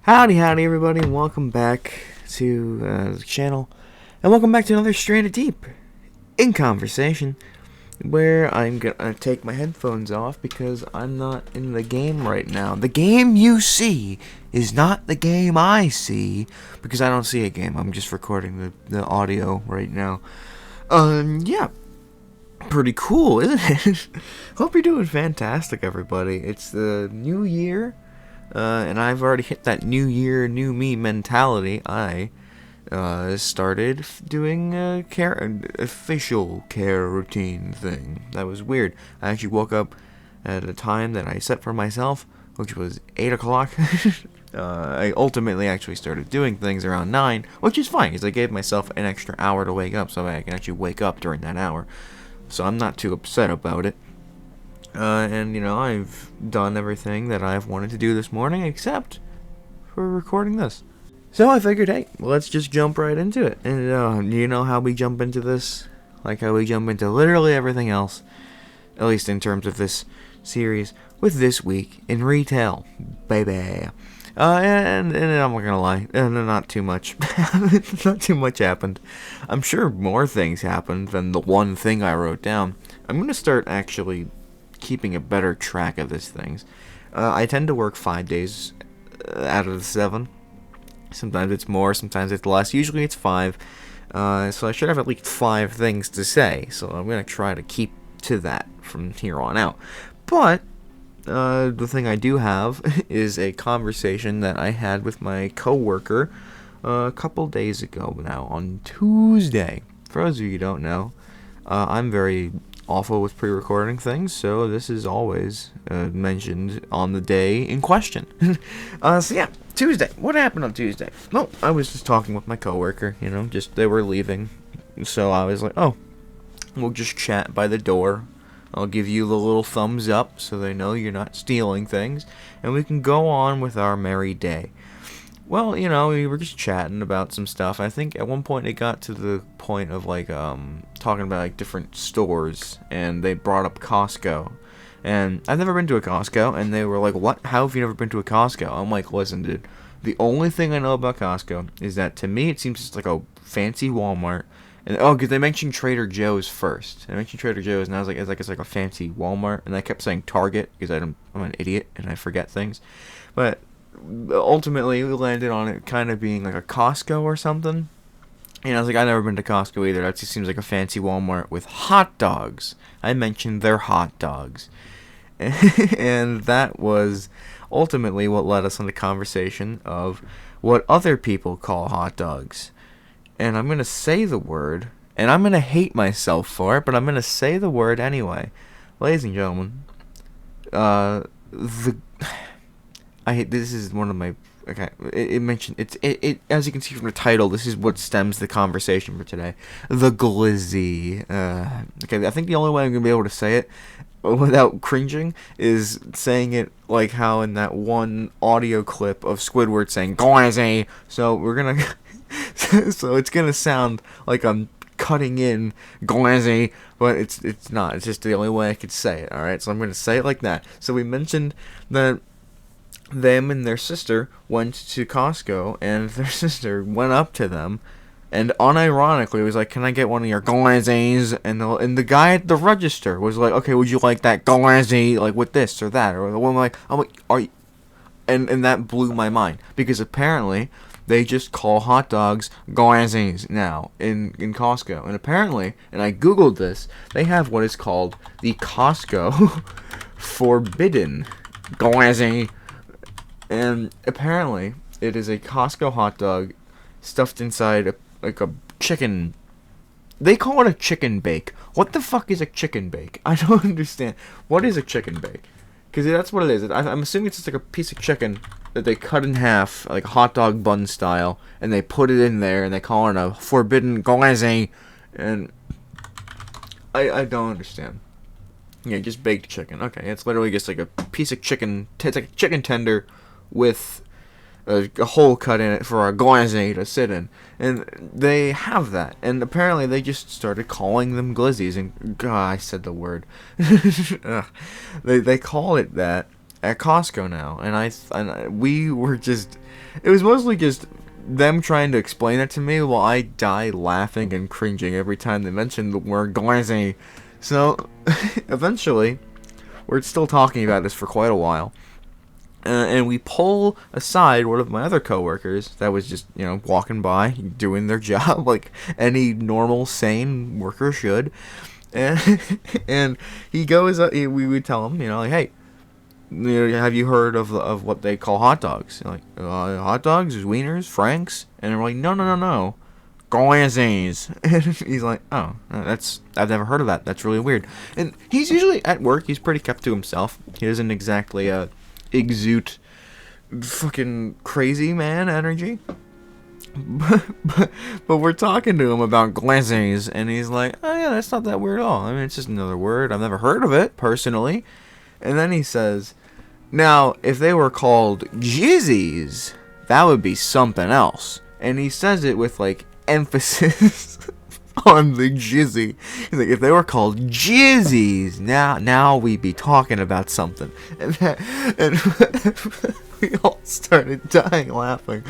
Howdy everybody, and welcome back to the channel, and welcome back to another Stranded Deep in Conversation, where I'm gonna take my headphones off because I'm not in the game right now. The game you see is not the game I see, because I don't see a game. I'm just recording the audio right now. Yeah, pretty cool, isn't it? Hope you're doing fantastic, everybody. It's the new year. And I've already hit that new year, new me mentality. I started doing a facial care routine thing. That was weird. I actually woke up at a time that I set for myself, which was 8 o'clock. I ultimately actually started doing things around 9, which is fine, because I gave myself an extra hour to wake up, so I can actually wake up during that hour. So I'm not too upset about it. And, you know, I've done everything that I've wanted to do this morning, except for recording this. So I figured, hey, let's just jump right into it. And, you know how we jump into this? Like how we jump into literally everything else, at least in terms of this series, with This Week in Retail, baby. And I'm not gonna lie, not too much. Not too much happened. I'm sure more things happened than the one thing I wrote down. I'm gonna start actually keeping a better track of these things. I tend to work 5 days out of the 7. Sometimes it's more, sometimes it's less. Usually it's 5. So I should have at least 5 things to say. So I'm going to try to keep to that from here on out. But the thing I do have is a conversation that I had with my coworker a couple days ago now, on Tuesday. For those of you who don't know, I'm very awful with pre-recording things, so this is always mentioned on the day in question. So yeah, Tuesday. What happened on Tuesday? Well, I was just talking with my coworker, you know, just they were leaving, so I was like, oh, we'll just chat by the door. I'll give you the little thumbs up so they know you're not stealing things, and we can go on with our merry day. Well, you know, we were just chatting about some stuff. I think at one point it got to the point of, like, talking about, like, different stores, and they brought up Costco. And I've never been to a Costco, and they were like, what? How have you never been to a Costco? I'm like, listen, dude, the only thing I know about Costco is that, to me, it seems just like a fancy Walmart. And, because they mentioned Trader Joe's first. They mentioned Trader Joe's, and I was like, it's like a fancy Walmart. And I kept saying Target, because I'm an idiot, and I forget things. But ultimately, we landed on it kind of being like a Costco or something. And I was like, I've never been to Costco either. That just seems like a fancy Walmart with hot dogs. I mentioned their hot dogs. And that was ultimately what led us on the conversation of what other people call hot dogs. And I'm going to say the word, and I'm going to hate myself for it, but I'm going to say the word anyway. Ladies and gentlemen, this is one of my, okay, it mentioned, it as you can see from the title, this is what stems the conversation for today. The glizzy. Okay, I think the only way I'm going to be able to say it without cringing is saying it like how in that one audio clip of Squidward saying, glizzy. So we're going to, so it's going to sound like I'm cutting in glizzy, but it's not. It's just the only way I could say it, alright? So I'm going to say it like that. So we mentioned that them and their sister went to Costco, and their sister went up to them and unironically was like, can I get one of your glazzies? And the guy at the register was like, okay, would you like that glazzy, like with this or that? Or the woman I'm like, are you? And that blew my mind, because apparently they just call hot dogs glazzies now in Costco. And apparently, and I googled this, they have what is called the Costco forbidden glazzy. And apparently, it is a Costco hot dog stuffed inside a chicken. They call it a chicken bake. What the fuck is a chicken bake? I don't understand. What is a chicken bake? Because that's what it is. I'm assuming it's just like a piece of chicken that they cut in half, like hot dog bun style, and they put it in there, and they call it a forbidden glazzy. And I don't understand. Yeah, just baked chicken. Okay, it's literally just like a piece of chicken. It's like a chicken tender with a hole cut in it for a glazzy to sit in, and they have that, and apparently they just started calling them glizzies, and God, I said the word. They call it that, at Costco now, and we were just, it was mostly just them trying to explain it to me while I die laughing and cringing every time they mention the word glaze. So, eventually, we're still talking about this for quite a while. And we pull aside one of my other coworkers that was just, walking by, doing their job like any normal, sane worker should. And, and he goes, we would tell him, like, hey, have you heard of what they call hot dogs? Like, hot dogs is wieners, franks? And they're like, no. Glazes. And he's like, oh, I've never heard of that. That's really weird. And he's usually at work. He's pretty kept to himself. He doesn't exactly exude fucking crazy man energy. But we're talking to him about glazes, and he's like, oh yeah, that's not that weird at all. I mean, it's just another word. I've never heard of it, personally. And then he says, now, if they were called jizzies, that would be something else. And he says it with, like, emphasis on the jizzy. He's like, if they were called jizzies, now we'd be talking about something. And we all started dying laughing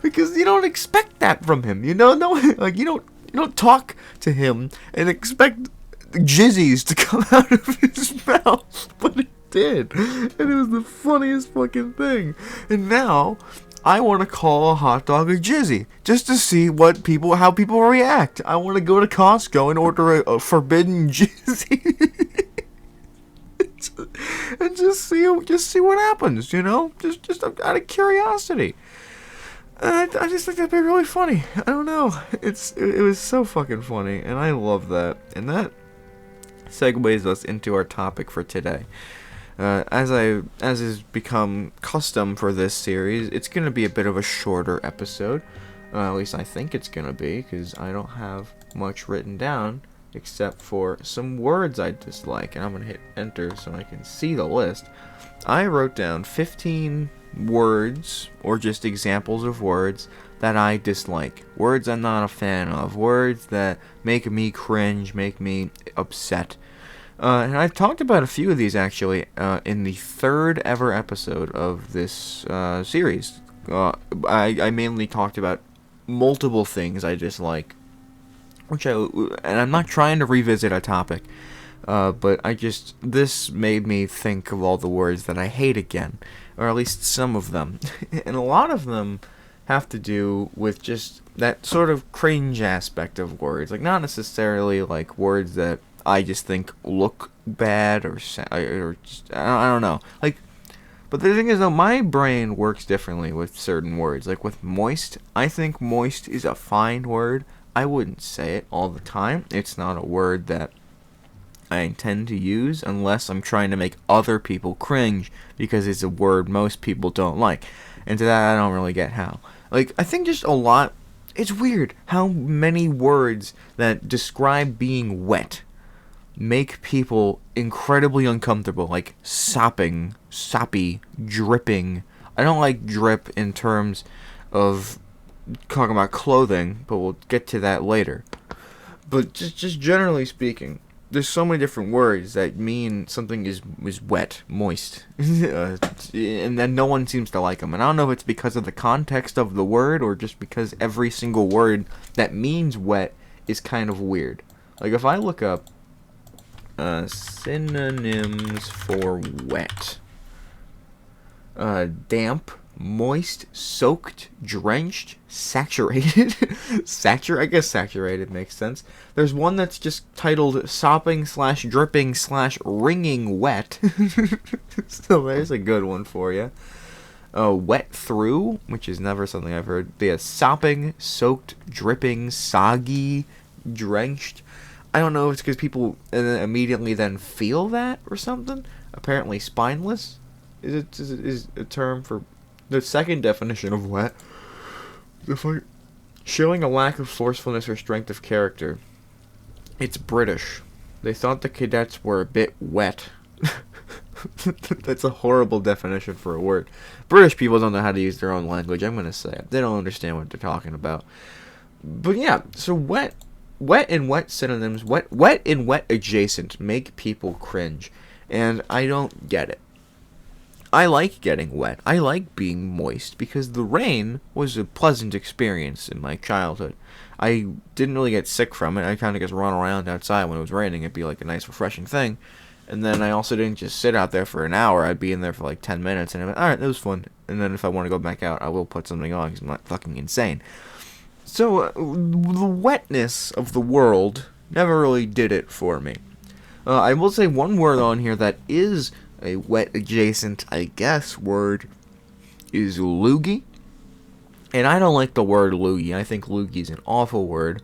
because you don't expect that from him. You don't talk to him and expect jizzies to come out of his mouth, but it did, and it was the funniest fucking thing. And now I want to call a hot dog a jizzy just to see how people react. I want to go to Costco and order a forbidden jizzy and just see what happens. Just out of curiosity. I just think that'd be really funny. I don't know. It was so fucking funny, and I love that. And that segues us into our topic for today. As has become custom for this series, it's going to be a bit of a shorter episode. At least I think it's going to be, because I don't have much written down except for some words I dislike. And I'm going to hit enter so I can see the list. I wrote down 15 words, or just examples of words, that I dislike. Words I'm not a fan of. Words that make me cringe, make me upset. And I've talked about a few of these, actually, in the third ever episode of this series. I mainly talked about multiple things I dislike, and I'm not trying to revisit a topic, but this made me think of all the words that I hate again, or at least some of them. And a lot of them have to do with just that sort of cringe aspect of words. Like, not necessarily like words that I just think look bad or just, I don't know. Like, but the thing is, though, my brain works differently with certain words. Like with moist, I think moist is a fine word. I wouldn't say it all the time. It's not a word that I intend to use unless I'm trying to make other people cringe, because it's a word most people don't like. And to that, I don't really get how. Like, I think just a lot, it's weird how many words that describe being wet make people incredibly uncomfortable, like sopping, soppy, dripping. I don't like drip in terms of talking about clothing, but we'll get to that later. But just generally speaking, there's so many different words that mean something is wet, moist, and then no one seems to like them. And I don't know if it's because of the context of the word or just because every single word that means wet is kind of weird. Like if I look up synonyms for wet, damp, moist, soaked, drenched, saturated. I guess saturated makes sense. There's one that's just titled sopping / dripping / wringing wet. So there's a good one for you. Wet through, which is never something I've heard. Yeah, sopping, soaked, dripping, soggy, drenched. I don't know if it's because people immediately then feel that or something. Apparently spineless is a term for the second definition of wet. Showing a lack of forcefulness or strength of character. It's British. They thought the cadets were a bit wet. That's a horrible definition for a word. British people don't know how to use their own language, I'm going to say. They don't understand what they're talking about. But yeah, so wet and wet synonyms, wet and wet adjacent make people cringe. And I don't get it. I like getting wet. I like being moist because the rain was a pleasant experience in my childhood. I didn't really get sick from it. I kind of just run around outside when it was raining. It'd be like a nice, refreshing thing. And then I also didn't just sit out there for an hour. I'd be in there for like 10 minutes, and I'm like, alright, that was fun. And then if I want to go back out, I will put something on because I'm not fucking insane. So, the wetness of the world never really did it for me. I will say one word on here that is a wet adjacent, I guess, word is loogie. And I don't like the word loogie. I think loogie is an awful word.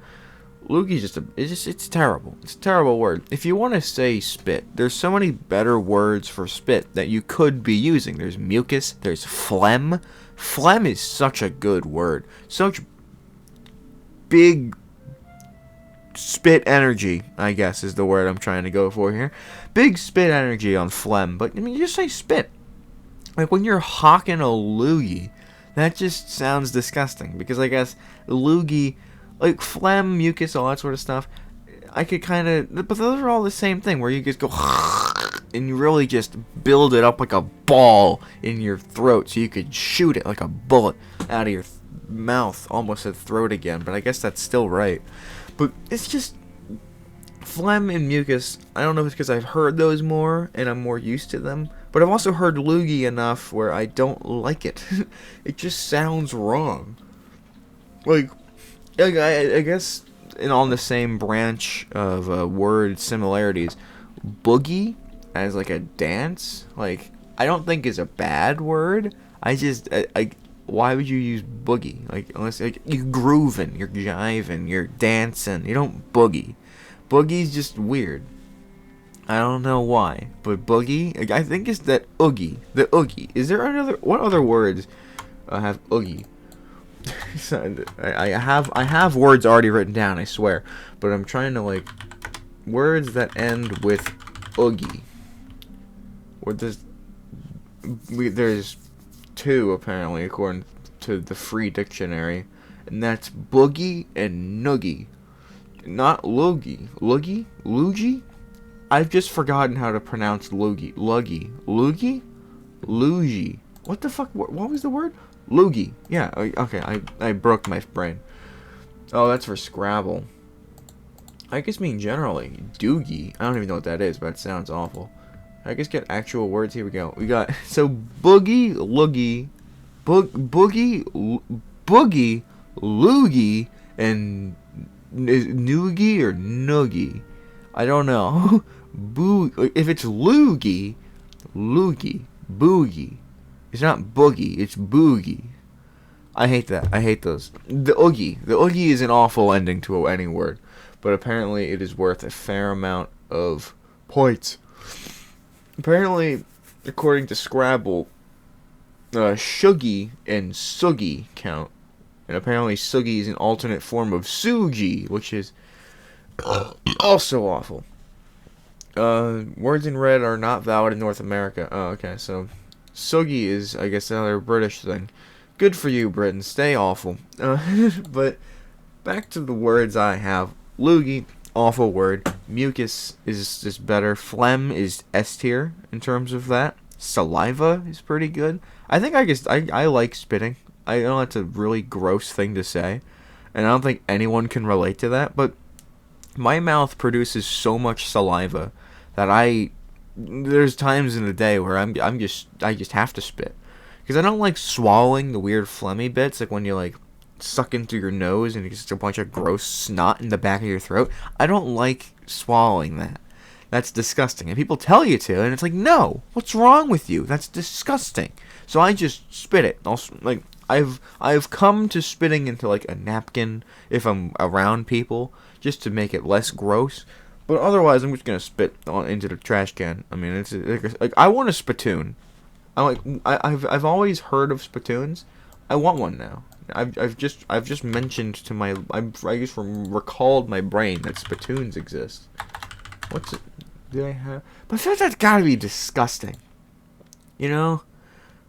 Loogie's it's terrible. It's a terrible word. If you want to say spit, there's so many better words for spit that you could be using. There's mucus, there's phlegm. Phlegm is such a good word. Such big spit energy, I guess, is the word I'm trying to go for here. Big spit energy on phlegm, but I mean, just say spit. Like when you're hawking a loogie, that just sounds disgusting. Because I guess loogie, like phlegm, mucus, all that sort of stuff, I could kind of, but those are all the same thing, where you just go and you really just build it up like a ball in your throat, so you could shoot it like a bullet out of your mouth, almost said throat again, but I guess that's still right. But it's just phlegm and mucus. I don't know if it's because I've heard those more and I'm more used to them, but I've also heard loogie enough where I don't like it. It just sounds wrong. Like I guess on the same branch of word similarities, boogie as like a dance, like I don't think is a bad word. Why would you use boogie? Like, unless like you're grooving, you're jiving, you're dancing. You don't boogie. Boogie's just weird. I don't know why, but boogie. Like, I think it's that oogie. The oogie. Is there another? What other words have oogie? I have words already written down. I swear, but I'm trying to like words that end with oogie. Or there's two apparently according to the free dictionary, and that's boogie and noogie, not loogie. Loogie. I've just forgotten how to pronounce loogie. Loogie. What the fuck? What was the word? Loogie. Yeah. Okay. I broke my brain. Oh, that's for Scrabble. I guess mean generally doogie. I don't even know what that is, but it sounds awful. I guess get actual words. Here we go. We got so boogie, loogie, boogie, loogie, and noogie or noogie. I don't know. If it's loogie, boogie. It's not boogie. It's boogie. I hate that. I hate those. The oogie. The oogie is an awful ending to any word, but apparently it is worth a fair amount of points. Apparently, according to Scrabble, shuggy and suggy count. And apparently suggy is an alternate form of suji, which is also awful. Words in red are not valid in North America. Oh, okay, so suggy is, I guess, another British thing. Good for you, Britain. Stay awful. But back to the words I have. Loogie. Awful word. Mucus is just better. Phlegm is S tier in terms of that. Saliva is pretty good. I think I like spitting. I know that's a really gross thing to say, and I don't think anyone can relate to that, but my mouth produces so much saliva that there's times in the day where I just have to spit. Because I don't like swallowing the weird phlegmy bits, like when you like suck into your nose and it's just a bunch of gross snot in the back of your throat. I don't like swallowing that. That's disgusting. And people tell you to, and it's like, no, what's wrong with you? That's disgusting. So I just spit it. Like I've come to spitting into like a napkin if I'm around people, just to make it less gross. But otherwise, I'm just gonna spit into the trash can. I mean, it's like I want a spittoon. I've always heard of spittoons. I want one now. I've just mentioned to I just recalled my brain that spittoons exist. What's it? Do I have? But I feel like that's gotta be disgusting. You know,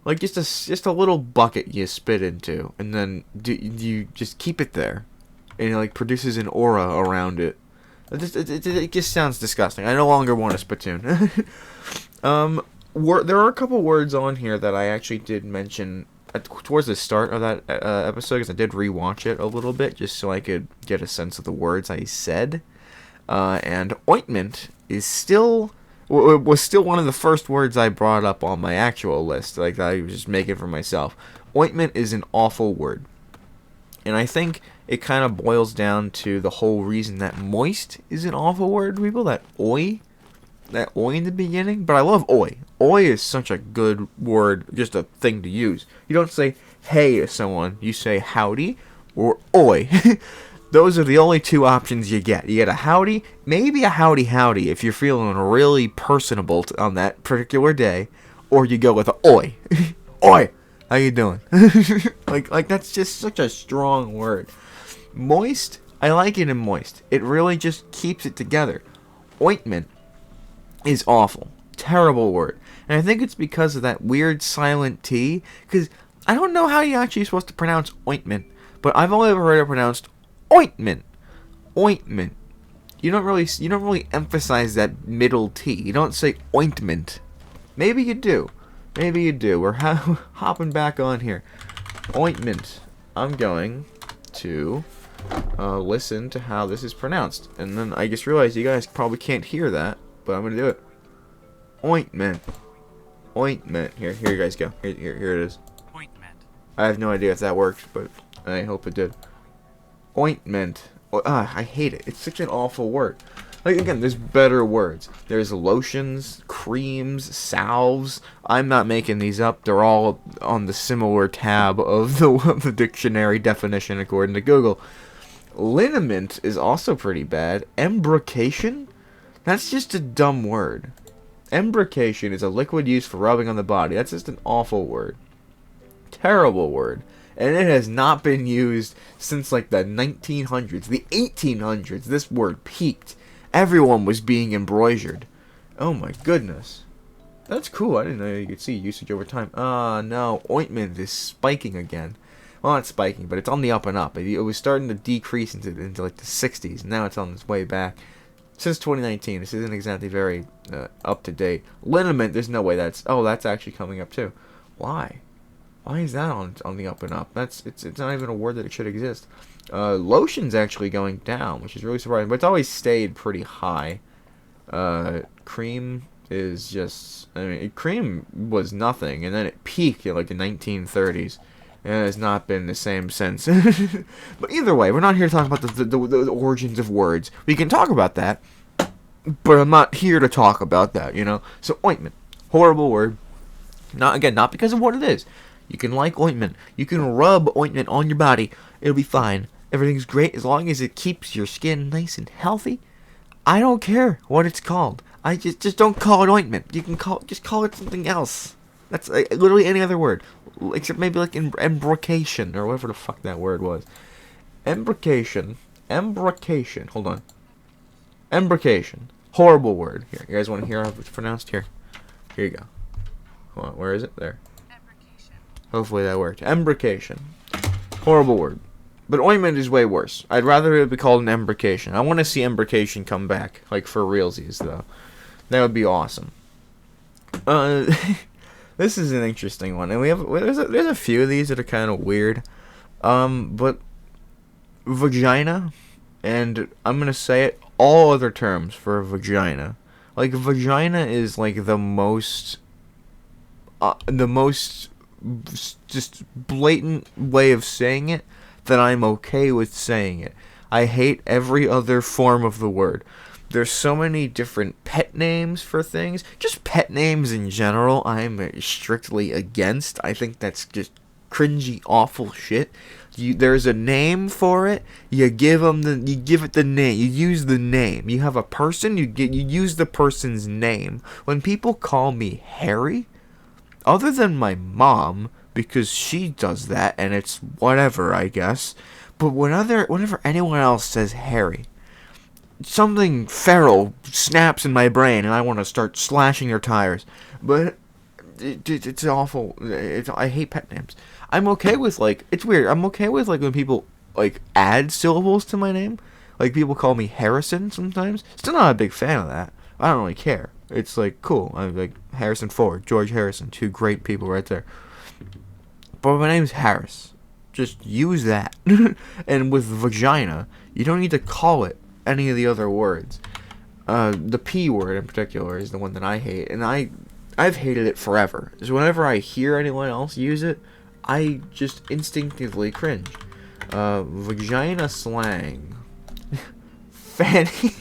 like just a little bucket you spit into, and then you just keep it there, and it like produces an aura around it. It just sounds disgusting. I no longer want a spittoon. there are a couple words on here that I actually did mention towards the start of that episode, because I did rewatch it a little bit just so I could get a sense of the words I said. And ointment is still was still one of the first words I brought up on my actual list, like that I was just making for myself. Ointment is an awful word, and I think it kind of boils down to the whole reason that moist is an awful word to people. That oi in the beginning, but I love oi. Oi is such a good word, just a thing to use. You don't say hey to someone, you say howdy or oi. Those are the only two options you get. You get a howdy, maybe a howdy if you're feeling really personable on that particular day, or you go with a oi. Oi, how you doing? like that's just such a strong word. Moist, I like it in moist. It really just keeps it together. Ointment is awful. Terrible word. And I think it's because of that weird silent T, because I don't know how you're actually supposed to pronounce ointment, but I've only ever heard it pronounced ointment. Ointment. You don't really emphasize that middle T. You don't say ointment. Maybe you do. We're hopping back on here. Ointment. I'm going to listen to how this is pronounced, and then I just realized you guys probably can't hear that, but I'm gonna do it. Ointment. Here you guys go. Here it is. Ointment. I have no idea if that worked, but I hope it did. Ointment. I hate it. It's such an awful word. Like, again, there's better words. There's lotions, creams, salves. I'm not making these up. They're all on the similar tab of the dictionary definition according to Google. Liniment is also pretty bad. Embrocation? That's just a dumb word. Embrocation is a liquid used for rubbing on the body. That's just an awful word. Terrible word. And it has not been used since like the 1900s. The 1800s, this word peaked. Everyone was being embroidered. Oh my goodness. That's cool. I didn't know you could see usage over time. No. Ointment is spiking again. Well, not spiking, but it's on the up and up. It was starting to decrease into like the 60s. And now it's on its way back. Since 2019. This isn't exactly very up to date. Liniment, there's no way that's actually coming up too. Why? Why is that on the up and up? It's not even a word that it should exist. Lotion's actually going down, which is really surprising, but it's always stayed pretty high. Cream is just, cream was nothing, and then it peaked in like the 1930s, and it has not been the same since. But either way, we're not here to talk about the origins of words. We can talk about that, but I'm not here to talk about that, So ointment, horrible word. Not because of what it is. You can like ointment. You can rub ointment on your body. It'll be fine. Everything's great as long as it keeps your skin nice and healthy. I don't care what it's called. I just don't call it ointment. You can call it something else. That's literally any other word, except maybe like embrocation or whatever the fuck that word was. Embrocation. Hold on. Embrocation. Horrible word. Here, you guys want to hear how it's pronounced? Here you go. Hold on. Where is it? There. Hopefully that worked. Embrocation. Horrible word. But ointment is way worse. I'd rather it be called an embrocation. I want to see embrocation come back, like for realsies, though. That would be awesome. This is an interesting one, and there's a few of these that are kind of weird. But vagina, and I'm gonna say it. All other terms for vagina, like vagina, is like the most just blatant way of saying it that I'm okay with saying it. I hate every other form of the word. There's so many different pet names for things. Just pet names in general, I'm strictly against. I think that's just cringy, awful shit. There's a name for it. You give it the name. You use the name. You have a person. You use the person's name. When people call me Harry, other than my mom, because she does that, and it's whatever, I guess. But whenever anyone else says Harry, something feral snaps in my brain, and I want to start slashing their tires. But it's awful. I hate pet names. I'm okay with, like, it's weird. I'm okay with, like, when people, like, add syllables to my name. Like, people call me Harrison sometimes. Still not a big fan of that. I don't really care. It's like cool. I'm like Harrison Ford, George Harrison, two great people right there. But my name's Harris. Just use that. And with vagina, you don't need to call it any of the other words. The P word in particular is the one that I hate, and I've hated it forever. So whenever I hear anyone else use it, I just instinctively cringe. Vagina slang. Fanny.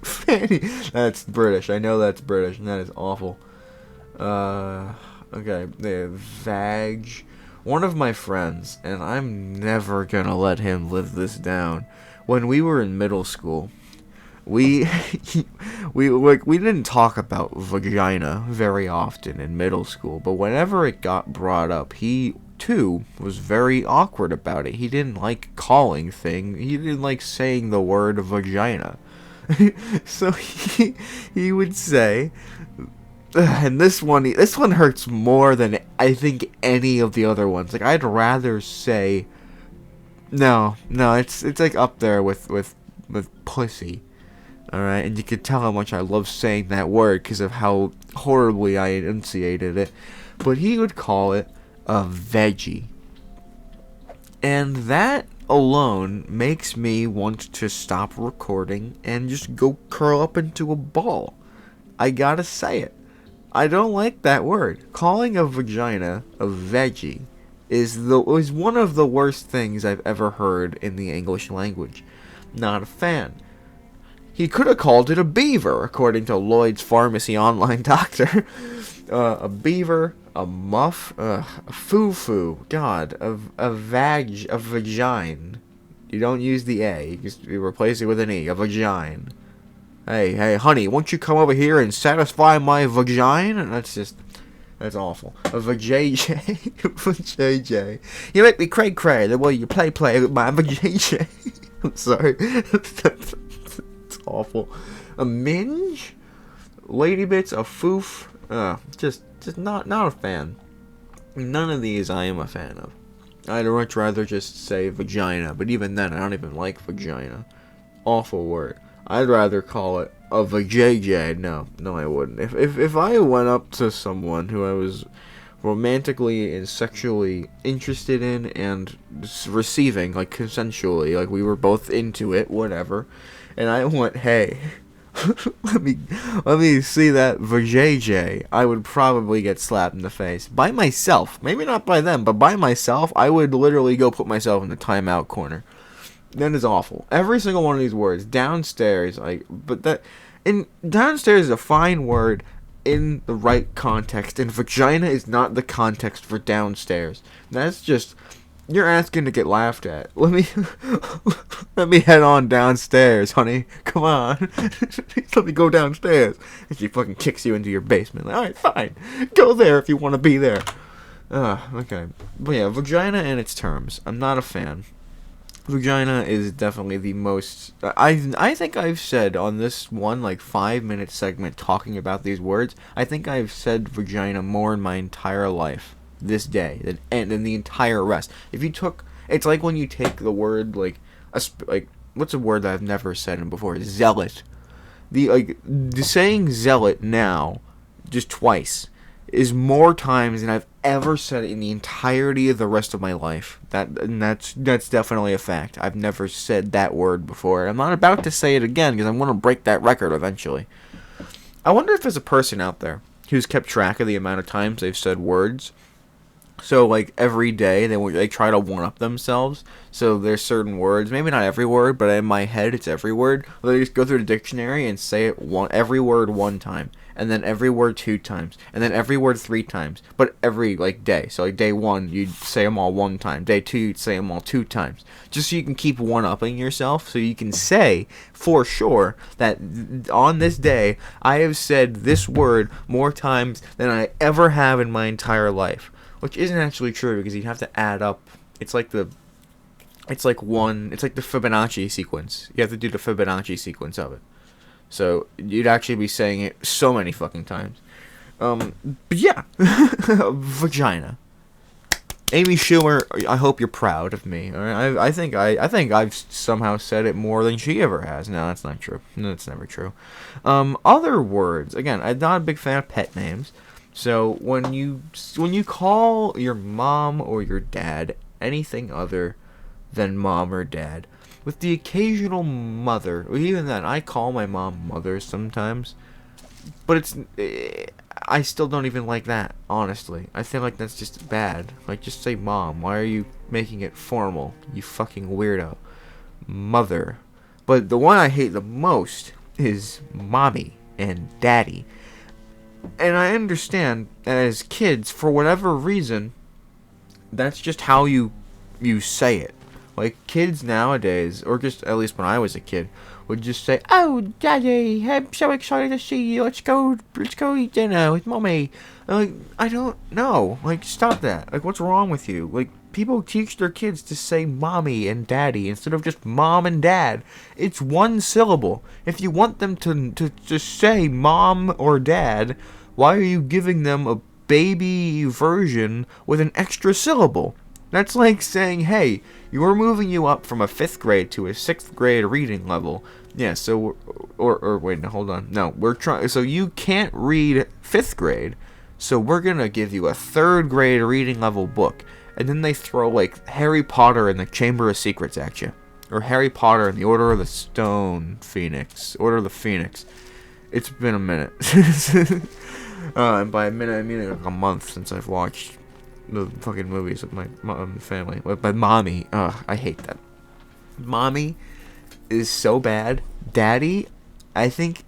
Fanny. That's British. I know that's British, and that is awful. Okay. Vag. One of my friends, and I'm never gonna let him live this down. When we were in middle school, we didn't talk about vagina very often in middle school, but whenever it got brought up, he too was very awkward about it. He didn't like calling thing. He didn't like saying the word vagina. So he would say, and this one hurts more than I think any of the other ones. Like I'd rather say no, it's like up there with pussy. Alright, and you could tell how much I love saying that word because of how horribly I enunciated it. But he would call it a veggie. And that alone makes me want to stop recording and just go curl up into a ball. I gotta say it. I don't like that word. Calling a vagina a veggie is one of the worst things I've ever heard in the English language. Not a fan. He could have called it a beaver, according to Lloyd's Pharmacy Online Doctor. A beaver, a muff, a foo-foo, God, a vagine. You don't use the A, you replace it with an E, a vagine. Hey, honey, won't you come over here and satisfy my vagine? That's awful. A vajayjay. Vajayjay. You make me cray-cray the way you play with my vajayjay. I'm sorry. It's awful. A minge? Lady bits? A foof? Just not a fan. None of these I am a fan of. I'd much rather just say vagina, but even then I don't even like vagina. Awful word. I'd rather call it a vajayjay. No, I wouldn't. If I went up to someone who I was romantically and sexually interested in and receiving, like consensually, like we were both into it, whatever, and I went, hey, let me see that vajayjay, I would probably get slapped in the face by myself. Maybe not by them, but by myself. I would literally go put myself in the timeout corner. That is awful. Every single one of these words, downstairs, downstairs is a fine word in the right context, and vagina is not the context for downstairs. That's just, you're asking to get laughed at. Let me head on downstairs, honey. Come on. Let me go downstairs. And she fucking kicks you into your basement. Like, alright, fine. Go there if you want to be there. Okay. But yeah, vagina and its terms. I'm not a fan. Vagina is definitely the most... I think I've said on this one, 5-minute segment talking about these words, I think I've said vagina more in my entire life this day than the entire rest. If you took... It's like when you take the word, what's a word that I've never said before? Zealot. The saying zealot now, just twice, is more times than I've ever said it in the entirety of the rest of my life. That's definitely a fact. I've never said that word before. I'm not about to say it again because I'm going to break that record eventually. I wonder if there's a person out there who's kept track of the amount of times they've said words. So, every day, they try to one-up themselves. So, there's certain words, maybe not every word, but in my head, it's every word. They just go through the dictionary and say it every word one time. And then every word 2 times. And then every word 3 times. But every, day. So, day 1, you'd say them all 1 time. Day 2, you'd say them all 2 times. Just so you can keep one-upping yourself. So, you can say, for sure, that on this day, I have said this word more times than I ever have in my entire life. Which isn't actually true because you'd have to add up. It's like the Fibonacci sequence. You have to do the Fibonacci sequence of it. So you'd actually be saying it so many fucking times. But yeah, vagina. Amy Schumer, I hope you're proud of me. I think I've somehow said it more than she ever has. No, that's not true. No, that's never true. Other words. Again, I'm not a big fan of pet names. So when you call your mom or your dad anything other than mom or dad, with the occasional mother, or even then, I call my mom mother sometimes, but I still don't even like that, honestly. I feel like that's just bad. Like, just say mom. Why are you making it formal, you fucking weirdo? Mother. But the one I hate the most is mommy and daddy. And I understand that as kids, for whatever reason, that's just how you say it. Like, kids nowadays, or just at least when I was a kid, would just say, "Oh, Daddy, I'm so excited to see you. Let's go eat dinner with Mommy." And like, I don't know. Like, stop that. Like, what's wrong with you? Like, people teach their kids to say Mommy and Daddy instead of just Mom and Dad. It's one syllable. If you want them to say Mom or Dad, why are you giving them a baby version with an extra syllable? That's like saying, hey, we're moving you up from a 5th grade to a 6th grade reading level. Yeah, so, or wait, no, hold on. No, we're trying, so you can't read 5th grade, so we're gonna give you a 3rd grade reading level book. And then they throw, like, Harry Potter and the Chamber of Secrets at you. Or Harry Potter and the Order of the Stone Phoenix. Order of the Phoenix. It's been a minute. And by a minute, I mean like a month since I've watched the fucking movies with my family. But mommy, I hate that. Mommy is so bad. Daddy, I think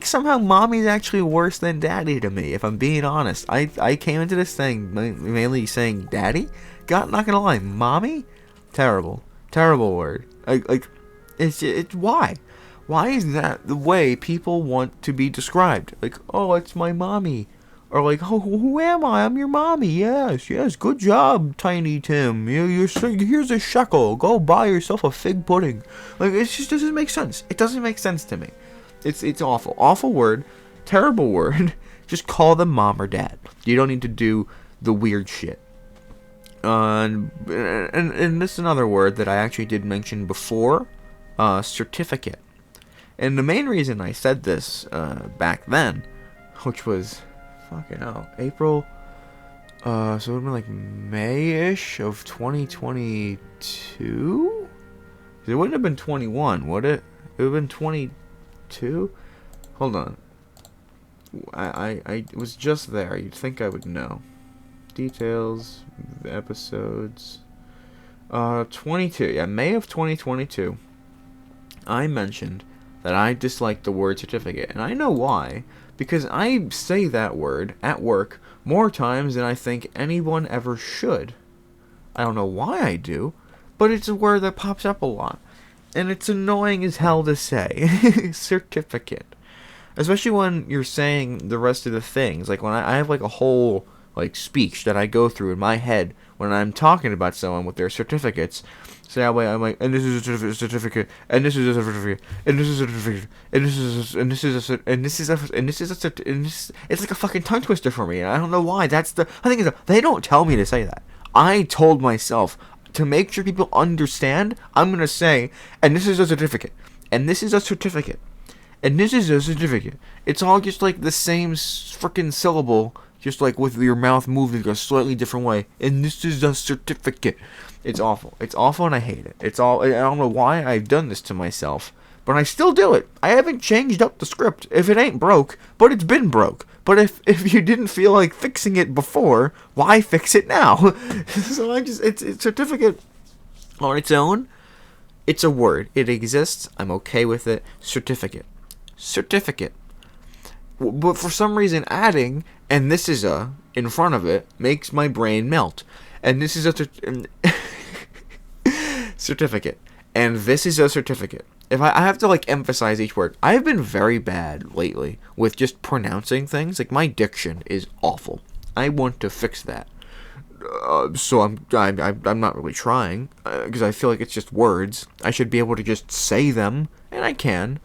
somehow mommy's actually worse than daddy to me, if I'm being honest. I came into this thing mainly saying daddy. Not gonna lie, mommy, terrible word. Like it's why? Why is that the way people want to be described? Like, oh, it's my mommy. Or like, oh, who am I? I'm your mommy. Yes, good job, Tiny Tim. Here's a shekel. Go buy yourself a fig pudding. Like, it just doesn't make sense. It doesn't make sense to me. It's awful word, terrible word. Just call them mom or dad. You don't need to do the weird shit. And this is another word that I actually did mention before, certificate. And the main reason I said this back then, which was fucking hell, April, so it would have been like May-ish of 2022? It wouldn't have been 21, would it? It would have been 22? Hold on. I was just there. You'd think I would know. Details, episodes, 22, yeah, May of 2022, I mentioned that I dislike the word certificate, and I know why. Because I say that word at work more times than I think anyone ever should. I don't know why I do, but it's a word that pops up a lot. And it's annoying as hell to say. Certificate. Especially when you're saying the rest of the things. Like when I have like a whole like speech that I go through in my head when I'm talking about someone with their certificates. So that way I'm like, and this is a certificate, and this is a certificate, and this is a certificate, and this is a, and this is a, and this is a, and this is a, and this. It's like a fucking tongue twister for me, and I don't know why. That's the thing is, they don't tell me to say that. I told myself to make sure people understand. I'm gonna say, and this is a certificate, and this is a certificate, and this is a certificate. It's all just like the same freaking syllable, just like with your mouth moving a slightly different way. And this is a certificate. It's awful. It's awful and I hate it. I don't know why I've done this to myself, but I still do it. I haven't changed up the script. If it ain't broke, but it's been broke. But if you didn't feel like fixing it before, why fix it now? So it's certificate on its own. It's a word. It exists. I'm okay with it. Certificate. But for some reason adding, and this is a, in front of it, makes my brain melt. And this is a certificate. And this is a certificate. If I have to like emphasize each word. I've been very bad lately with just pronouncing things. Like my diction is awful. I want to fix that. So I'm not really trying because I feel like it's just words. I should be able to just say them, and I can,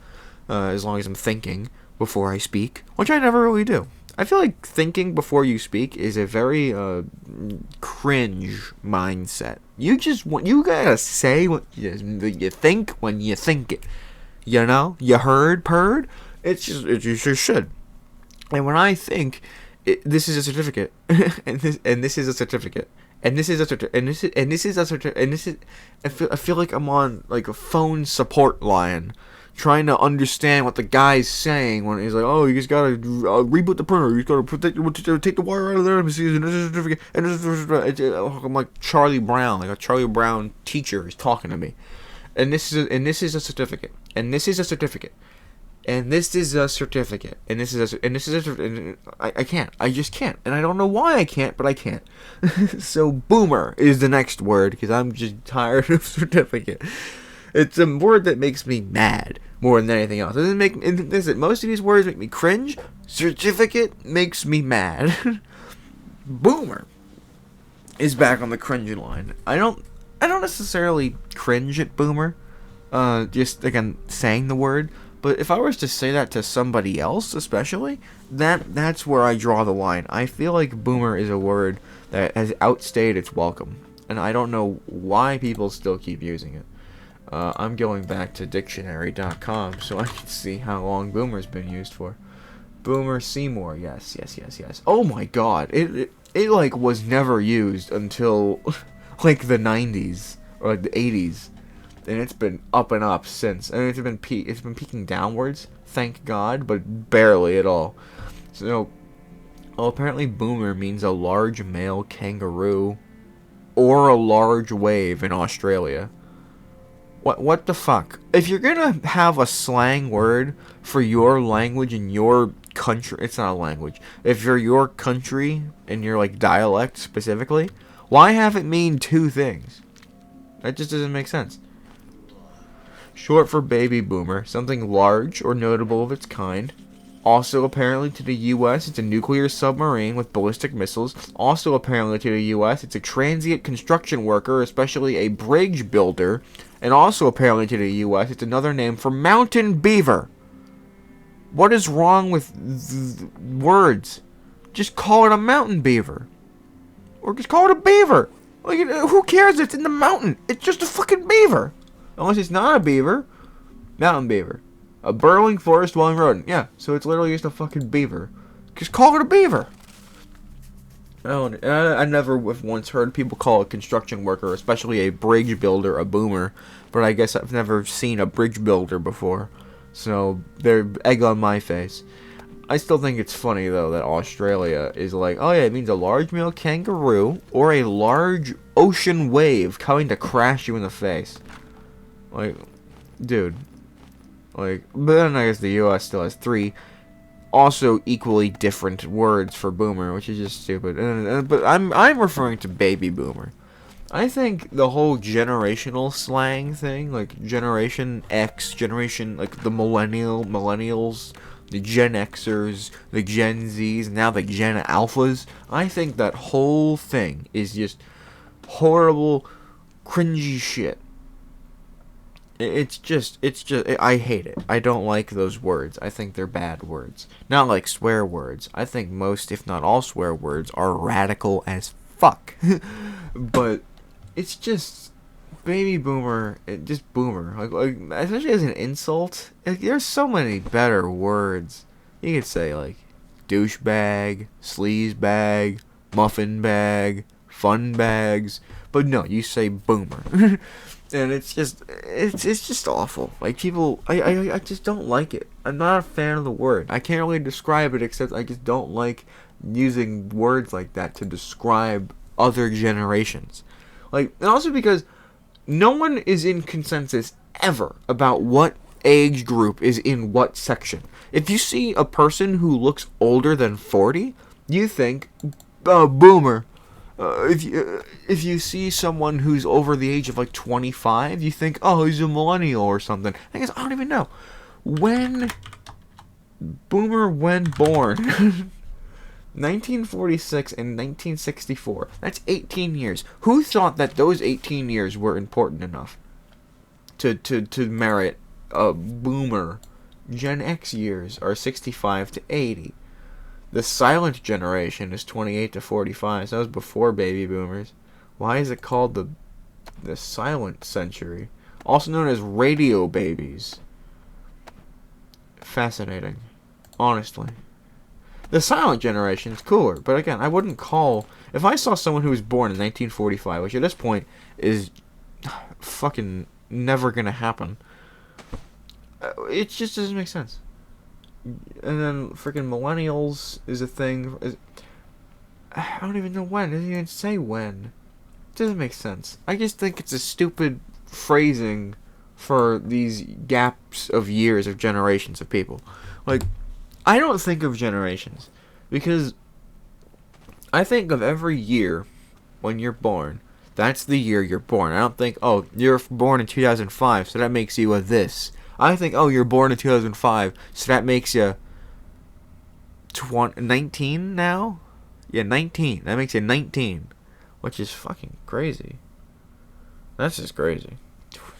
as long as I'm thinking before I speak, which I never really do. I feel like thinking before you speak is a very cringe mindset. You gotta say what you think when you think it. You know, you heard, purred. You just should. And when I think, this is a certificate, and this is a certificate, and this is a certificate, and this is a certificate, and this is. I feel like I'm on like a phone support line, trying to understand what the guy's saying when he's like, "Oh, you just gotta reboot the printer. You just gotta take the wire out of there. And this is a certificate." And I'm like Charlie Brown, like a Charlie Brown teacher is talking to me, and this is a certificate, and this is a certificate. And this is a certificate, and this is a, I can't, I just can't, and I don't know why I can't, but I can't. So boomer is the next word, because I'm just tired of certificate. It's a word that makes me mad more than anything else. Most of these words make me cringe. Certificate makes me mad. Boomer is back on the cringing line. I don't necessarily cringe at boomer, just again saying the word. But if I was to say that to somebody else, especially, that's where I draw the line. I feel like boomer is a word that has outstayed its welcome, and I don't know why people still keep using it. I'm going back to dictionary.com so I can see how long boomer's been used for. Boomer Seymour, yes. Oh my god, it like was never used until like the 90s or the 80s. And it's been up and up since. And it's been peaking downwards, thank God, but barely at all. So, apparently boomer means a large male kangaroo or a large wave in Australia. What the fuck? If you're gonna have a slang word for your language in your country, it's not a language. If you're your country and your like dialect specifically, why have it mean two things? That just doesn't make sense. Short for baby boomer, something large or notable of its kind. Also, apparently to the U.S., it's a nuclear submarine with ballistic missiles. Also, apparently to the U.S., it's a transient construction worker, especially a bridge builder. And also, apparently to the U.S., it's another name for mountain beaver. What is wrong with words? Just call it a mountain beaver. Or just call it a beaver. Like, who cares? It's in the mountain. It's just a fucking beaver. Unless it's not a beaver. Mountain beaver. A burrowing forest-dwelling rodent. Yeah, so it's literally just a fucking beaver. Just call it a beaver. I never once heard people call a construction worker, especially a bridge builder, a boomer. But I guess I've never seen a bridge builder before. So, they're egg on my face. I still think it's funny, though, that Australia is like, oh yeah, it means a large male kangaroo or a large ocean wave coming to crash you in the face. Like, dude. Like, but then I guess the U.S. still has three also equally different words for boomer, which is just stupid. But I'm referring to baby boomer. I think the whole generational slang thing, like Generation X, generation, like the millennials, the Gen Xers, the Gen Zs, now the Gen Alphas, I think that whole thing is just horrible, cringy shit. It's just, I hate it. I don't like those words. I think they're bad words. Not like swear words. I think most, if not all, swear words are radical as fuck. But it's just baby boomer, just boomer. Like especially as an insult. Like, there's so many better words. You could say like douchebag, sleazebag, muffin bag, fun bags. But no, you say boomer. And it's just awful. Like, people, I just don't like it. I'm not a fan of the word. I can't really describe it, except I just don't like using words like that to describe other generations. Like, and also because no one is in consensus ever about what age group is in what section. If you see a person who looks older than 40, you think, boomer. If you see someone who's over the age of like 25, you think, oh, he's a millennial or something. I guess I don't even know when boomer when born. 1946 and 1964. That's 18 years. Who thought that those 18 years were important enough to merit a boomer? Gen X years are 65 to 80. The silent generation is 28 to 45. So that was before baby boomers. Why is it called the silent century? Also known as radio babies. Fascinating. Honestly. The silent generation is cooler, but again, I wouldn't call... If I saw someone who was born in 1945, which at this point is fucking never gonna happen, it just doesn't make sense. And then freaking millennials is a thing. I don't even know when. It doesn't even say when. It doesn't make sense. I just think it's a stupid phrasing for these gaps of years of generations of people. Like, I don't think of generations because I think of every year when you're born. That's the year you're born. I don't think, oh, you're born in 2005, so that makes you a this. I think, oh, you're born in 2005, so that makes you 19 now? Yeah, 19. That makes you 19, which is fucking crazy. That's just crazy.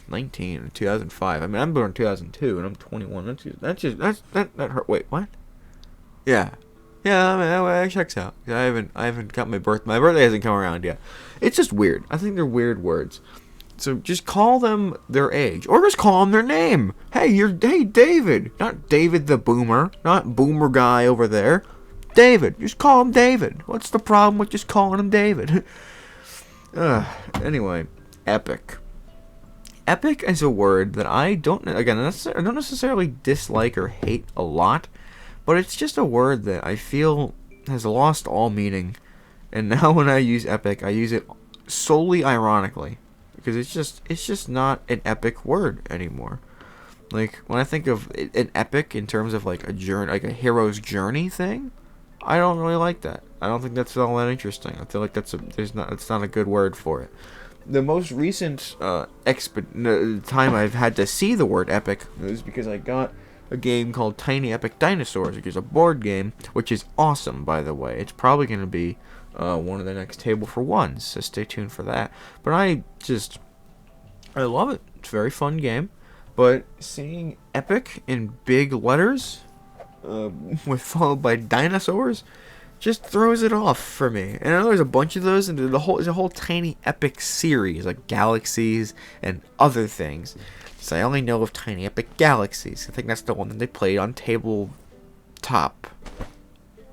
19 in 2005. I mean, I'm born in 2002 and I'm 21. That hurt. Wait, what? Yeah. Yeah, I mean, that checks out. I haven't got my birthday. My birthday hasn't come around yet. It's just weird. I think they're weird words. So just call them their age, or just call them their name. Hey, hey David, not David the Boomer, not Boomer guy over there. David, just call him David. What's the problem with just calling him David? Anyway, epic. Epic is a word that I don't necessarily dislike or hate a lot, but it's just a word that I feel has lost all meaning. And now when I use epic, I use it solely ironically, because it's just not an epic word anymore. Like, when I think of an epic in terms of like a journey, like a hero's journey thing, I don't really like that. I don't think that's all that interesting. I feel like it's not a good word for it. The most recent time I've had to see the word epic is because I got a game called Tiny Epic Dinosaurs, which is a board game, which is awesome, by the way. It's probably going to be one of the next Table for Ones, so stay tuned for that. But I love it. It's a very fun game. But seeing epic in big letters, followed by dinosaurs, just throws it off for me. And I know there's a bunch of those, and there's a whole Tiny Epic series, like Galaxies and other things. So I only know of Tiny Epic Galaxies. I think that's the one that they played on Tabletop,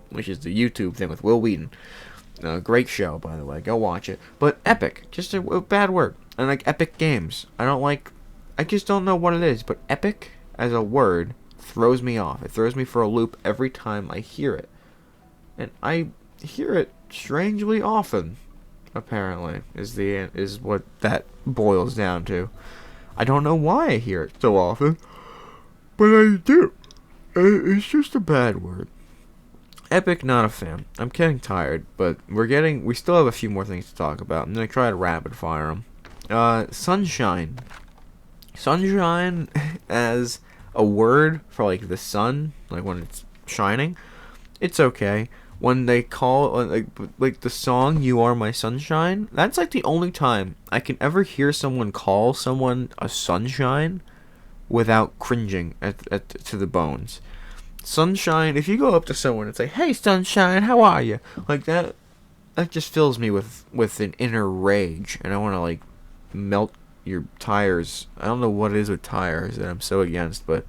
which is the YouTube thing with Will Wheaton. Great show, by the way. Go watch it. But epic, just a bad word. And like epic games, I just don't know what it is. But epic as a word throws me off. It throws me for a loop every time I hear it. And I hear it strangely often, apparently, is what that boils down to. I don't know why I hear it so often, but I do. It's just a bad word. Epic, not a fan. I'm getting tired, but we still have a few more things to talk about. I'm going to try to rapid fire them. Sunshine. Sunshine as a word for, like, the sun, like when it's shining, it's okay. When they call, like the song "You Are My Sunshine," that's like the only time I can ever hear someone call someone a sunshine without cringing to the bones. Sunshine, if you go up to someone and say, "Hey, sunshine, how are you?" Like that just fills me with an inner rage, and I want to like melt your tires. I don't know what it is with tires that I'm so against, but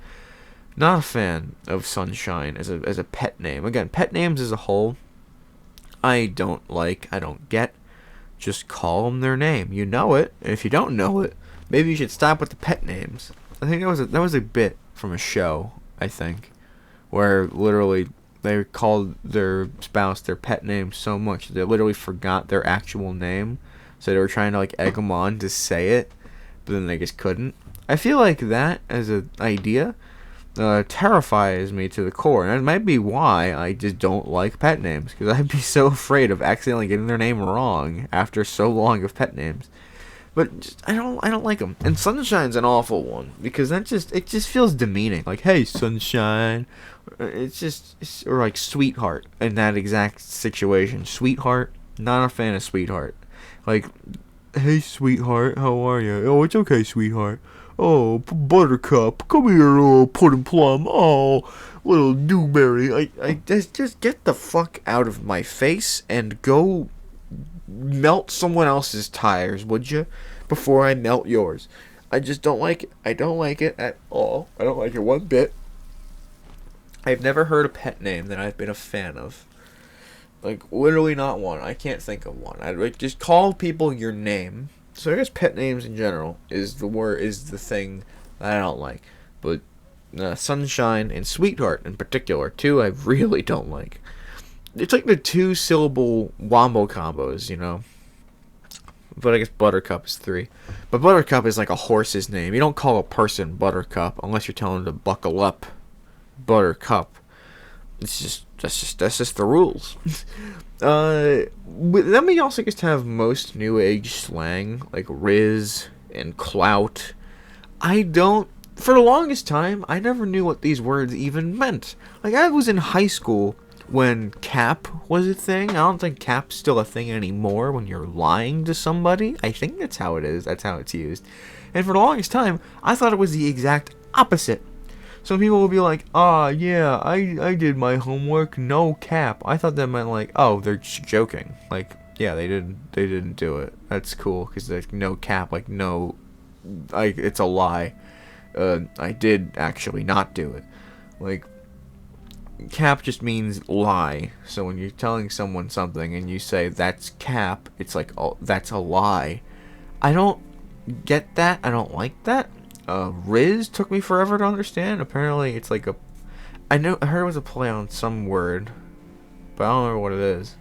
not a fan of sunshine as a pet name. Again, pet names as a whole, I don't get. Just call them their name. You know it, and if you don't know it, maybe you should stop with the pet names. I think that was a bit from a show, I think, where literally they called their spouse their pet name so much they literally forgot their actual name, so they were trying to like egg them on to say it, but then they just couldn't. I feel like that as an idea terrifies me to the core, and that might be why I just don't like pet names, because I'd be so afraid of accidentally getting their name wrong after so long of pet names. But I don't like them. And Sunshine's an awful one, because it just feels demeaning. Like, hey, Sunshine. Or like Sweetheart in that exact situation. Sweetheart, not a fan of Sweetheart. Like, hey, Sweetheart, how are you? Oh, it's okay, Sweetheart. Oh, Buttercup, come here, oh, Puddin' Plum. Oh, little Newberry. I just get the fuck out of my face and go melt someone else's tires, would you? Before I melt yours. I just don't like it. I don't like it at all. I don't like it one bit. I've never heard a pet name that I've been a fan of. Like, literally not one. I can't think of one. I like just call people your name. So I guess pet names in general is the thing that I don't like. But Sunshine and Sweetheart in particular, two I really don't like. It's like the 2-syllable wombo combos, you know. But I guess Buttercup is 3. But Buttercup is like a horse's name. You don't call a person Buttercup unless you're telling them to buckle up. Buttercup. That's just the rules. Then we also just have most new age slang like Riz and clout. For the longest time, I never knew what these words even meant. Like, I was in high school when cap was a thing. I don't think cap's still a thing anymore when you're lying to somebody. I think that's how it is. That's how it's used. And for the longest time, I thought it was the exact opposite. Some people will be like, yeah, I did my homework, no cap. I thought that meant like, oh, they're just joking. Like, yeah, they didn't do it. That's cool, because like, no cap, like, no, it's a lie. I did actually not do it. Like, cap just means lie. So when you're telling someone something and you say that's cap, it's like, oh, that's a lie. I don't get that. I don't like that. Riz took me forever to understand. Apparently it's like I heard it was a play on some word, but I don't remember what it is.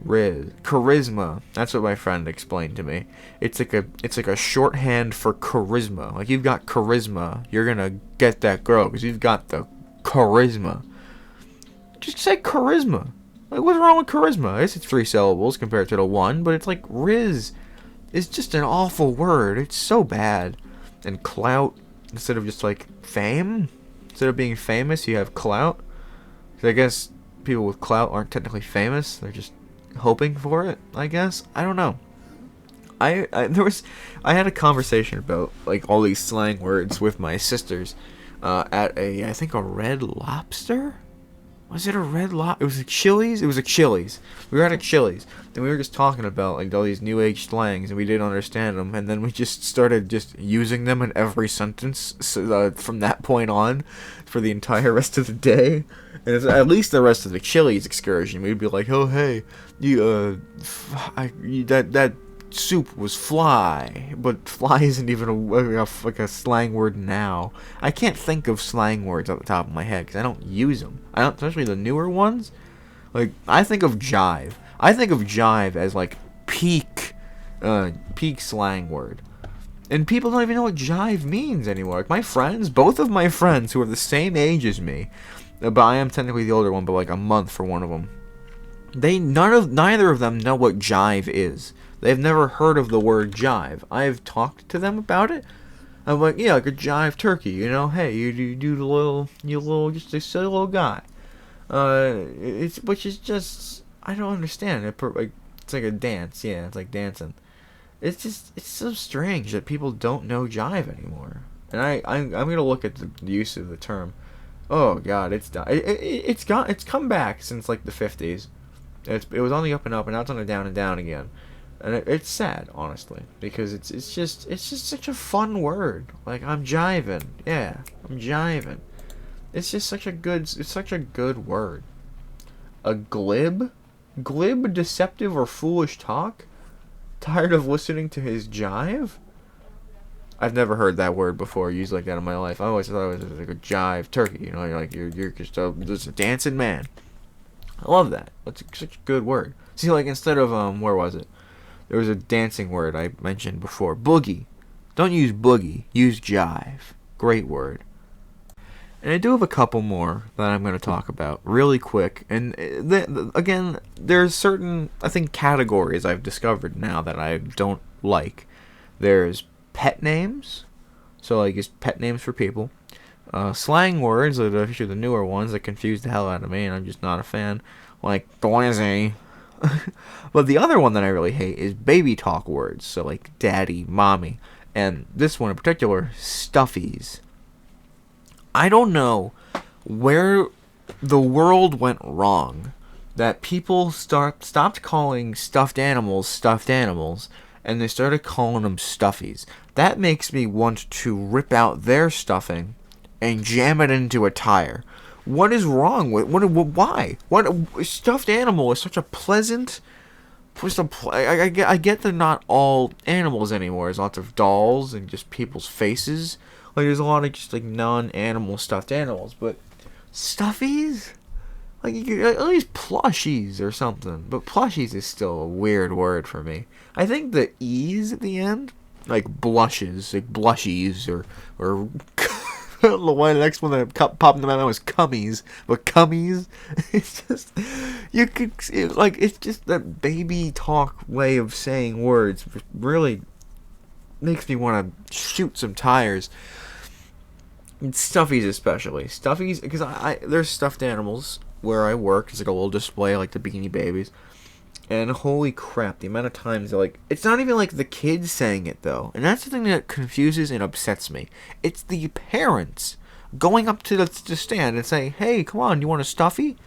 Riz. Charisma. That's what my friend explained to me. It's like a shorthand for charisma. Like, you've got charisma, you're gonna get that girl because you've got the charisma. Just say charisma. Like, what's wrong with charisma? I guess it's 3 syllables compared to the 1, but it's like Riz is just an awful word. It's so bad. And clout, instead of just like fame, instead of being famous, you have clout. So I guess people with clout aren't technically famous. They're just hoping for it, I guess. I don't know. I had a conversation about like all these slang words with my sisters at I think a Red Lobster. Was it a Red Lobster? It was a Chili's. It was a Chili's. We were at a Chili's, and we were just talking about like all these new age slangs, and we didn't understand them, and then we just started just using them in every sentence from that point on for the entire rest of the day. And at least the rest of the Chili's excursion, we'd be like, "Oh hey, that soup was fly," but fly isn't even a slang word now. I can't think of slang words at the top of my head because I don't use them. Especially the newer ones. Like, I think of jive. I think of jive as like peak slang word. And people don't even know what jive means anymore. Like, my friends, both of my friends who are the same age as me, but I am technically the older one, but like a month for one of them. Neither of them know what jive is. They've never heard of the word jive. I've talked to them about it. I'm like, yeah, like a jive turkey, you know. Hey, you do the little, just a silly little guy. Which is just, I don't understand. It's like a dance, yeah. It's like dancing. It's so strange that people don't know jive anymore. And I'm gonna look at the use of the term. Oh God, it's come back since like the 50s. It was on the up and up, and now it's on the down and down again. And it's sad, honestly, because it's just such a fun word. Like, I'm jiving. Yeah, I'm jiving. It's just such a good word. A glib, deceptive or foolish talk. Tired of listening to his jive. I've never heard that word before used like that in my life. I always thought it was like a jive turkey. You know, you're just a dancing man. I love that. That's such a good word. See, like, instead of where was it? There was a dancing word I mentioned before. Boogie. Don't use boogie. Use jive. Great word. And I do have a couple more that I'm going to talk about really quick. And again, there's certain, I think, categories I've discovered now that I don't like. There's pet names. So, like, just pet names for people. Slang words, especially the newer ones that confuse the hell out of me, and I'm just not a fan. Like, Blizzy. But the other one that I really hate is baby talk words. So, like, daddy, mommy. And this one in particular, stuffies. I don't know where the world went wrong. That people stopped calling stuffed animals, and they started calling them stuffies. That makes me want to rip out their stuffing and jam it into a tire. What is wrong with why? What stuffed animal is such a pleasant. I get they're not all animals anymore. There's lots of dolls and just people's faces. Like there's a lot of just like non-animal stuffed animals, but stuffies. Like, you could, at least plushies or something. But plushies is still a weird word for me. I think the E's at the end, like blushes, like blushies, or I don't know why the next one that popped into my mind was cummies. But cummies, it's just, you could, it's just that baby talk way of saying words. Really makes me want to shoot some tires. Stuffies especially. Stuffies, because there's stuffed animals where I work. It's like a little display like the Beanie Babies. And holy crap, the amount of times they're like, it's not even like the kids saying it though. And that's the thing that confuses and upsets me. It's the parents going up to the stand and saying, hey, come on, you want a stuffy? And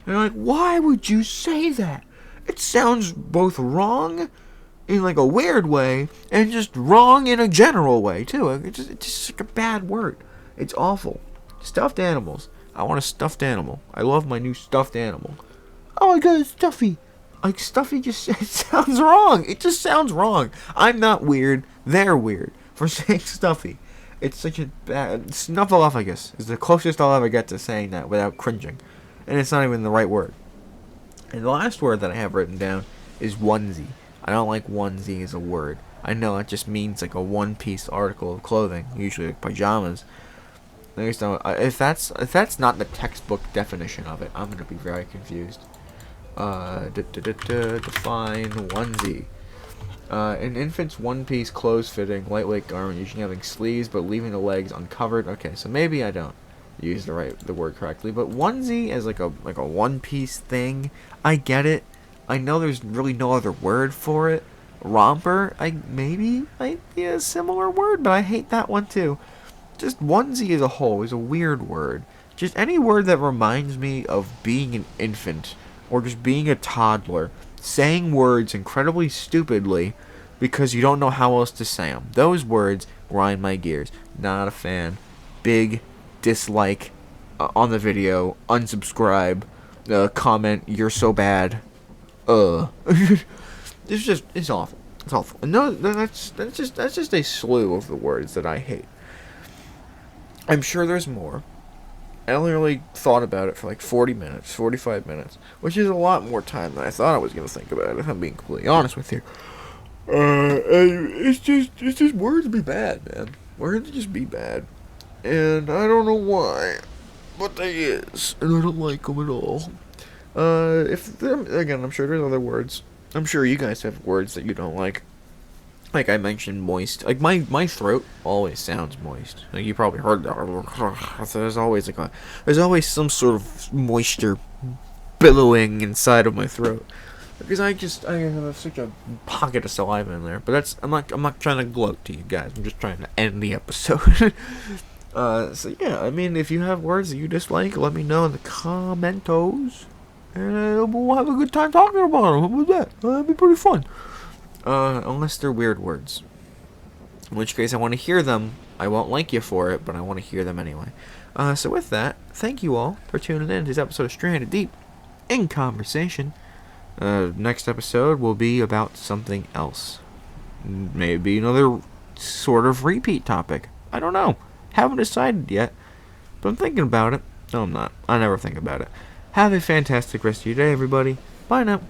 they're like, why would you say that? It sounds both wrong in like a weird way and just wrong in a general way too. It's just like a bad word. It's awful. Stuffed animals. I want a stuffed animal. I love my new stuffed animal. Oh, I got a stuffy. Like, stuffy just it sounds wrong. It just sounds wrong. I'm not weird. They're weird for saying stuffy. It's such a bad... Snuffleupagus is the closest I'll ever get to saying that without cringing. And it's not even the right word. And the last word that I have written down is onesie. I don't like onesie as a word. I know it just means like a one-piece article of clothing, usually like pajamas. If that's not the textbook definition of it, I'm gonna be very confused. Define onesie. An infant's one-piece clothes-fitting, lightweight garment, usually having sleeves but leaving the legs uncovered. Okay, so maybe I don't use the word correctly, but onesie as like a one-piece thing, I get it. I know there's really no other word for it. Romper, maybe might be a similar word, but I hate that one too. Just onesie as a whole is a weird word. Just any word that reminds me of being an infant or just being a toddler, saying words incredibly stupidly because you don't know how else to say them. Those words grind my gears. Not a fan. Big dislike on the video. Unsubscribe. Comment. You're so bad. It's awful. It's awful. And no, that's just a slew of the words that I hate. I'm sure there's more. I only really thought about it for like 40 minutes, 45 minutes, which is a lot more time than I thought I was going to think about it, if I'm being completely honest with you. It's just words be bad, man. Words just be bad. And I don't know why, but they is, and I don't like them at all. Again, I'm sure there's other words. I'm sure you guys have words that you don't like. Like I mentioned, moist. Like my throat always sounds moist. Like you probably heard that. So there's always some sort of moisture billowing inside of my throat because I have such a pocket of saliva in there. But I'm not trying to gloat to you guys. I'm just trying to end the episode. So yeah, I mean, if you have words that you dislike, let me know in the commentos, and we'll have a good time talking about them. How about that? That'd be pretty fun. Unless they're weird words. In which case I want to hear them. I won't like you for it, but I want to hear them anyway. So with that, thank you all for tuning in to this episode of Stranded Deep in Conversation. Next episode will be about something else. Maybe another sort of repeat topic. I don't know. Haven't decided yet. But I'm thinking about it. No, I'm not. I never think about it. Have a fantastic rest of your day, everybody. Bye now.